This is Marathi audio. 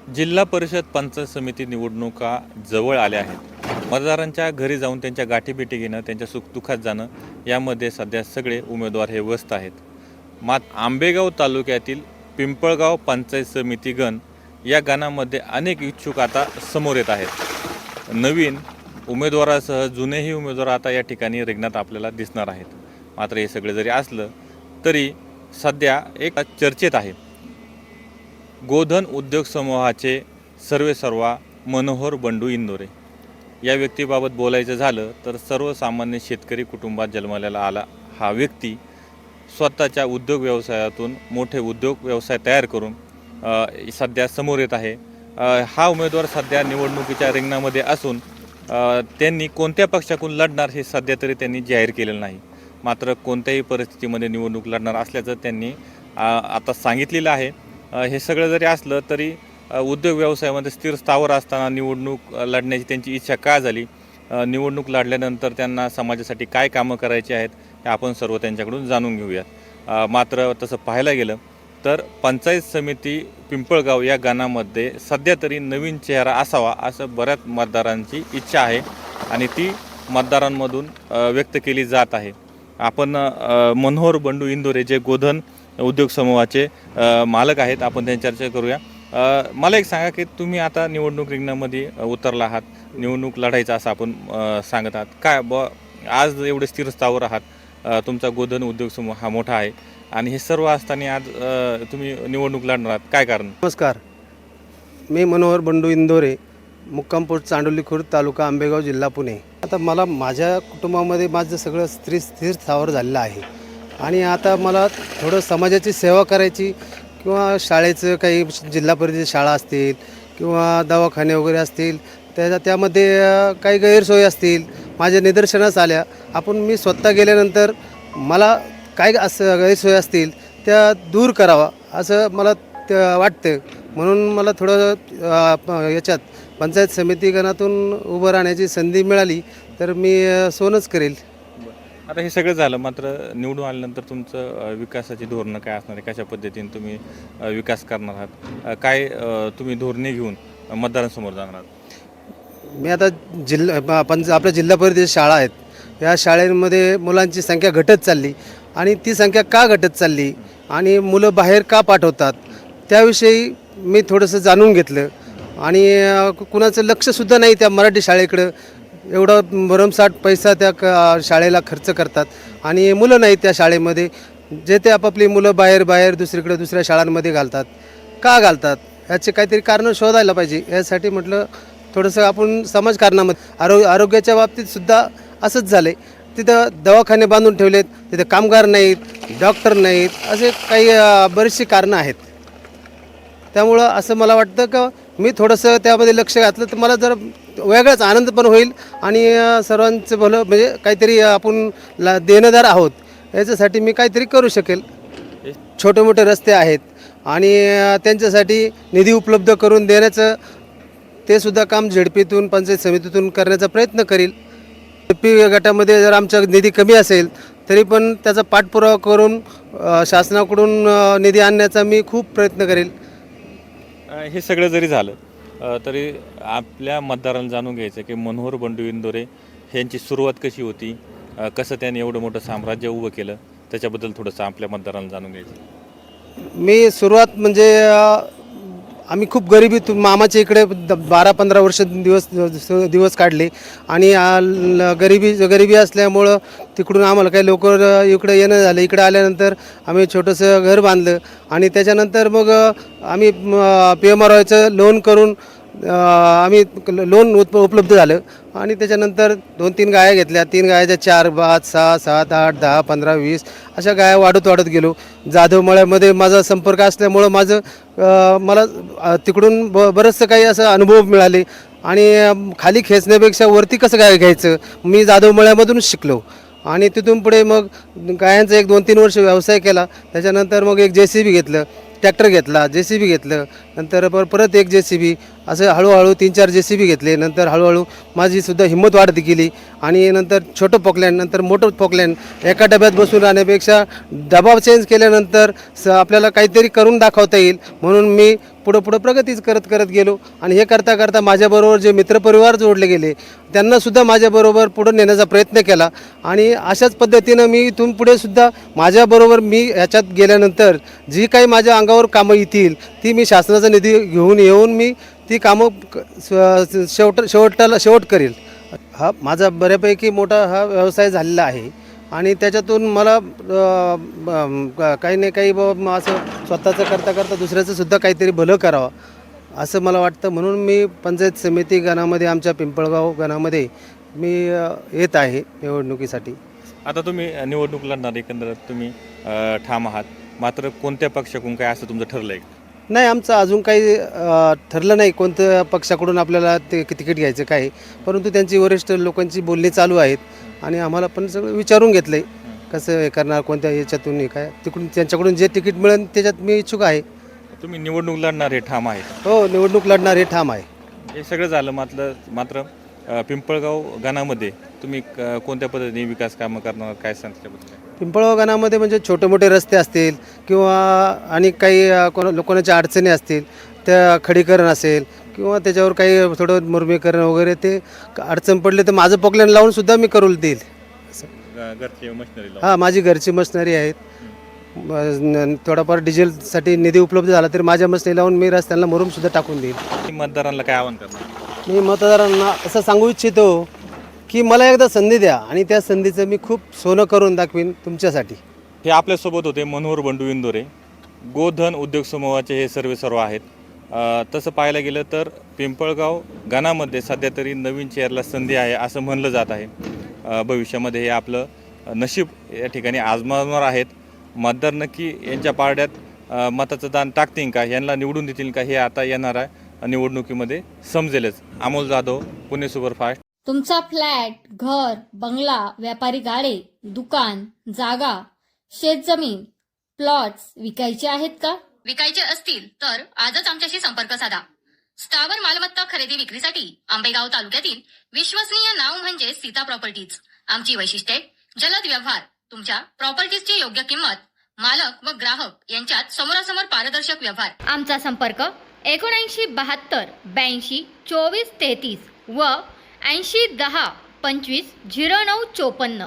जिल्हा परिषद पंचायत समिती निवडणुका जवळ आल्या आहेत. मतदारांच्या घरी जाऊन त्यांच्या गाठीभेटी घेणं, त्यांच्या सुखदुःखात जाणं यामध्ये सध्या सगळे उमेदवार हे व्यस्त आहेत. आंबेगाव तालुक्यातील पिंपळगाव पंचायत समिती गण या गणामध्ये अनेक इच्छुक आता समोर येत आहेत. नवीन उमेदवारासह जुनेही उमेदवार आता या ठिकाणी रिंगणात आपल्याला दिसणार आहेत. मात्र हे सगळे जरी असलं तरी सध्या एक चर्चेत आहे. गोधन उद्योग समूहाचे सर्वेसर्वा मनोहर बंडू इंदोरे या व्यक्तीबाबत बोलायचं झालं तर सर्वसामान्य शेतकरी कुटुंबात जन्मलेला आला हा व्यक्ती स्वतःच्या उद्योग व्यवसायातून मोठे उद्योग व्यवसाय तयार करून सध्या समोर येत आहे. हा उमेदवार सध्या निवडणुकीच्या रिंगणामध्ये असून त्यांनी कोणत्या पक्षाकडून लढणार हे सध्या तरी त्यांनी जाहीर केलेलं नाही. मात्र कोणत्याही परिस्थितीमध्ये निवडणूक लढणार असल्याचं त्यांनी आता सांगितलेलं आहे. हे सगळं जरी असलं तरी उद्योग व्यवसायामध्ये स्थिर स्थावर असताना निवडणूक लढण्याची त्यांची इच्छा का झाली, निवडणूक लढल्यानंतर त्यांना समाजासाठी काय कामं करायची आहेत हे आपण सर्व त्यांच्याकडून जाणून घेऊयात. मात्र तसं पाहायला गेलं तर पंचायत समिती पिंपळगाव या गणामध्ये सध्या तरी नवीन चेहरा असावा असं बऱ्याच मतदारांची इच्छा आहे आणि ती मतदारांमधून व्यक्त केली जात आहे. आपण मनोहर बंडू इंदोरे जे गोधन उद्योग समूहाचे मालक आहेत, आपण त्यांची चर्चा करूया. मला एक सांगा की तुम्ही आता निवडणूक रिंगणामध्ये उतरला आहात, निवडणूक लढायचं असं आपण सांगत आहात. काय आज एवढे स्थिर स्थावर आहात, तुमचा गोधन उद्योग समूह हा मोठा आहे आणि हे सर्व असताना आज तुम्ही निवडणूक लढणार आहात, काय कारण? नमस्कार, मी मनोहर बंडू इंदोरे, मुक्काम पोस्ट चांडोली खुर्द, तालुका आंबेगाव, जिल्हा पुणे. आता मला माझ्या कुटुंबामध्ये माझं सगळं स्थिर स्थावर झालेलं आहे आणि आता मला थोडं समाजाची सेवा करायची किंवा शाळेचं काही जिल्हा परिषद शाळा असतील किंवा दवाखाने वगैरे असतील त्यामध्ये काही गैरसोयी असतील माझ्या निदर्शनास आल्या. मी स्वतः गेल्यानंतर मला काय असं गैरसोयी असतील त्या दूर करावा असं मला वाटतं. म्हणून मला थोडं याच्यात पंचायत समिती गणातून उभं राहण्याची संधी मिळाली तर मी सोनच करेल. आता हे सगळं झालं, मात्र निवडून आल्यानंतर तुमचं विकासाची धोरणं काय असणार आहे, कशा पद्धतीने तुम्ही विकास करणार आहात, काय तुम्ही धोरणे घेऊन मतदारांसमोर जाणार आहात? मी आता आपल्या जिल्हा परिषद शाळा आहेत, या शाळेमध्ये मुलांची संख्या घटत चालली आणि ती संख्या का घटत चालली आणि मुलं बाहेर का पाठवतात त्याविषयी मी थोडंसं जाणून घेतलं. आणि कुणाचं लक्षसुद्धा नाही त्या मराठी शाळेकडं. एवढा भरमसाठ पैसा त्या शाळेला खर्च करतात आणि मुलं नाहीत त्या शाळेमध्ये. जे ते आपापली मुलं बाहेर दुसऱ्या शाळांमध्ये घालतात. का घालतात याचे काहीतरी कारणं शोधायला पाहिजे. यासाठी म्हटलं थोडंसं आपण समाजकारणामध्ये आरोग्याच्या बाबतीतसुद्धा असंच झालं आहे. तिथं दवाखाने बांधून ठेवलेत, तिथं कामगार नाहीत, डॉक्टर नाहीत, असे काही बरीचशी कारणं आहेत. त्यामुळं असं मला वाटतं का मी थोडंसं त्यामध्ये लक्ष घातलं तर मला जरा वेगळाच आनंद पण होईल आणि सर्वांचं भलं म्हणजे काहीतरी आपण देणदार आहोत याच्यासाठी मी काहीतरी करू शकेल. छोटे मोठे रस्ते आहेत आणि त्यांच्यासाठी निधी उपलब्ध करून देण्याचं ते सुद्धा काम झेडपीतून पंचायत समितीतून करण्याचा प्रयत्न करील. पी गटामध्ये जर आमचा निधी कमी असेल तरी पण त्याचा पाठपुरावा करून शासनाकडून निधी आणण्याचा मी खूप प्रयत्न करेल. हे सगळं जरी झालं तरी आपल्या मतदारांना जाणून घ्यायचं की मनोहर बंडू इंदोरे यांची सुरुवात कशी होती, कसं त्यांनी एवढं मोठं साम्राज्य उभं केलं, त्याच्याबद्दल थोडंसं आपल्या मतदारांना जाणून घ्यायचं. मी सुरुवात म्हणजे आम्ही खूप गरिबीतून मामाच्या इकडे 12-15 वर्ष दिवस काढले आणि गरिबी असल्यामुळं तिकडून आम्हाला काही लोक इकडे येणं झालं. इकडे आल्यानंतर आम्ही छोटंसं घर बांधलं आणि त्याच्यानंतर मग आम्ही PMRYचं लोन करून आम्ही लोन उपलब्ध झालं आणि त्याच्यानंतर 2-3 गाया घेतल्या. 3 गायाच्या 4, 5, 6, 7, 8, 10, 15, 20 अशा गाया वाढत गेलो. जाधवमळ्यामध्ये माझा संपर्क असल्यामुळं मला तिकडून बरंचसं काही असं अनुभव मिळाले आणि खाली खेचण्यापेक्षा वरती कसं काय घ्यायचं मी जाधवमळ्यामधूनच शिकलो. आणि तिथून पुढे मग गायांचा 1-2-3 वर्ष व्यवसाय केला. त्याच्यानंतर मग एक JCB घेतलं, ट्रॅक्टर घेतला, JCB घेतलं, नंतर परत एक JCB, असं हळूहळू 3-4 JCB घेतले. नंतर हळूहळू माझीसुद्धा हिंमत वाढत गेली आणि नंतर छोटं पोकलँड, नंतर मोठं पोकलँड. एका डब्यात बसून राहण्यापेक्षा डबा चेंज केल्यानंतर आपल्याला काहीतरी करून दाखवता येईल म्हणून मी पुढं प्रगतीच करत गेलो आणि हे करता करता माझ्याबरोबर जे मित्रपरिवार जोडले गेले त्यांनासुद्धा माझ्याबरोबर पुढं नेण्याचा प्रयत्न केला आणि अशाच पद्धतीनं मी इथून पुढे सुद्धा माझ्याबरोबर मी ह्याच्यात गेल्यानंतर जी काही माझ्या अंगावर कामं येतील ती मी शासनाचा निधी घेऊन येऊन मी ती कामं शेवट करेल. हा माझा बऱ्यापैकी मोठा हा व्यवसाय झालेला आहे आणि त्याच्यातून मला काही नाही काही बाबा असं स्वतःचं करता करता दुसऱ्याचं सुद्धा काहीतरी भलं करावं असं मला वाटतं. म्हणून मी पंचायत समिती गणामध्ये आमच्या पिंपळगाव गणामध्ये मी येत आहे निवडणुकीसाठी. आता तुम्ही निवडणूक लढणार, एकंदरीत तुम्ही ठाम आहात, मात्र कोणत्या पक्षाकडून काय असं तुमचं ठरलं आहे? नाही, आमचं अजून काही ठरलं नाही कोणत्या पक्षाकडून आपल्याला ते तिकीट घ्यायचं काय, परंतु त्यांची वरिष्ठ लोकांची बोलणी चालू आहेत आणि आम्हाला पण सगळं विचारून घेतलं आहे कसं हे करणार, कोणत्या याच्यातून हे काय, तिकडून त्यांच्याकडून जे तिकीट मिळेल त्याच्यात मी इच्छुक आहे. तुम्ही निवडणूक लढणार हे ठाम आहे? हो, निवडणूक लढणार हे ठाम आहे. हे सगळं झालं, मात्र पिंपळगाव गणामध्ये तुम्ही कोणत्या पद्धतीने विकास कामं करणार, काय सांगितल्याबद्दल? पिंपळगाव गणामध्ये म्हणजे छोटे मोठे रस्ते असतील किंवा आणि काही कोणाच्या अडचणी असतील त्या खडीकरण असेल किंवा त्याच्यावर काही थोडं मुरमीकरण वगैरे ते अडचण पडले तर माझं पॉकलेन लावून सुद्धा मी करून देईल. घरची मशिनरी? हां, माझी घरची मशिनरी आहेत. थोडाफार डिझेलसाठी निधी उपलब्ध झाला तरी माझ्या मशिनरी लावून मी रस्त्यांना मुरुम सुद्धा टाकून देईल. मतदारांना काय आवाहन करणार? मी मतदारांना असं सांगू इच्छितो की मला एकदा संधी द्या आणि त्या संधीचं मी खूप सोनं करून दाखवीन तुमच्यासाठी. हे आपल्यासोबत होते मनोहर बंडू इंदोरे, गोधन उद्योग समूहाचे हे सर्व आहेत. तसं पाहायला गेलं तर पिंपळगाव गणामध्ये सध्या तरी नवीन चेअरला संधी आहे असं म्हणलं जात आहे. भविष्यामध्ये हे आपलं नशीब या ठिकाणी आजमावणार आहेत. मतदार नक्की यांच्या पारड्यात मताचं दान टाकतील का, यांना निवडून देतील का, हे आता येणाऱ्या निवडणुकीमध्ये समजेलच. अमोल जाधव, पुणे सुपरफास्ट. तुमचा फ्लॅट, घर, बंगला, व्यापारी गाडे, दुकान, जागा, शेतजमीन, प्लॉट्स विकायचे आहेत का? विकायचे असतील तर आजच आमच्याशी संपर्क साधा. स्थावर मालमत्ता खरेदी विक्रीसाठी आंबेगाव तालुक्यातील विश्वसनीय नाव म्हणजे सीता प्रॉपर्टीज. आमची वैशिष्ट्ये: जलद व्यवहार, तुमच्या प्रॉपर्टीजची योग्य किंमत, मालक व ग्राहक यांच्यात समोरासमोर पारदर्शक व्यवहार. आमचा संपर्क 7972 82 24 33 व 80 10 25 09 54.